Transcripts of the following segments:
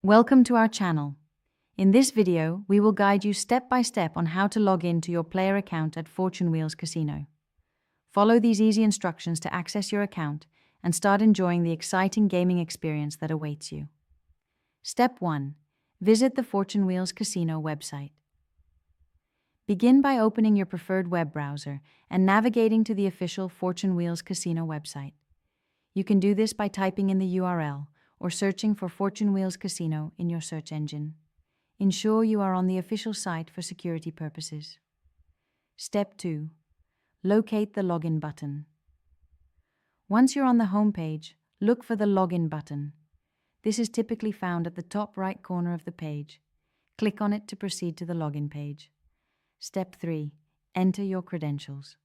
Welcome to our channel. In this video, we will guide you step by step on how to log in to your player account at Fortune Wheelz Casino. Follow these easy instructions to access your account and start enjoying the exciting gaming experience that awaits you. Step 1. Visit the Fortune Wheelz Casino website. Begin by opening your preferred web browser and navigating to the official Fortune Wheelz Casino website. You can do this by typing in the URL or searching for Fortune Wheelz Casino in your search engine. Ensure you are on the official site for security purposes. Step 2. Locate the login button. Once you're on the home page, look for the login button. This is typically found at the top right corner of the page. Click on it to proceed to the login page. Step 3. Enter your credentials.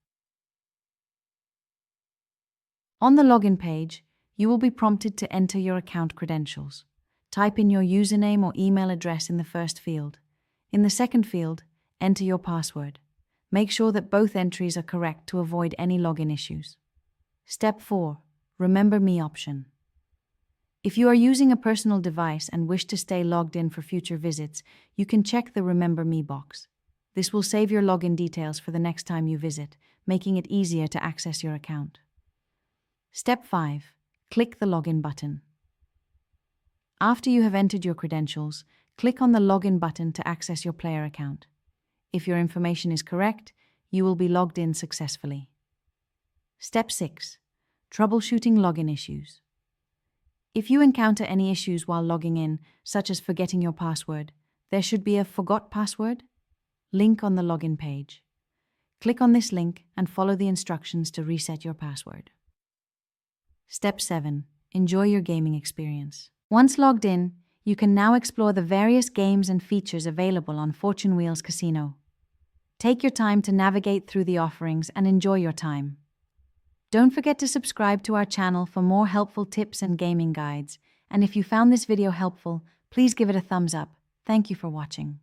On the login page, you will be prompted to enter your account credentials. Type in your username or email address in the first field. In the second field, enter your password. Make sure that both entries are correct to avoid any login issues. Step 4. Remember Me option. If you are using a personal device and wish to stay logged in for future visits, you can check the Remember Me box. This will save your login details for the next time you visit, making it easier to access your account. Step 5. Click the login button. After you have entered your credentials, click on the login button to access your player account. If your information is correct, you will be logged in successfully. Step 6. Troubleshooting login issues. If you encounter any issues while logging in, such as forgetting your password, there should be a Forgot Password link on the login page. Click on this link and follow the instructions to reset your password. Step 7. Enjoy your gaming experience. Once logged in, you can now explore the various games and features available on Fortune Wheelz Casino. Take your time to navigate through the offerings and enjoy your time. Don't forget to subscribe to our channel for more helpful tips and gaming guides. And if you found this video helpful, please give it a thumbs up. Thank you for watching.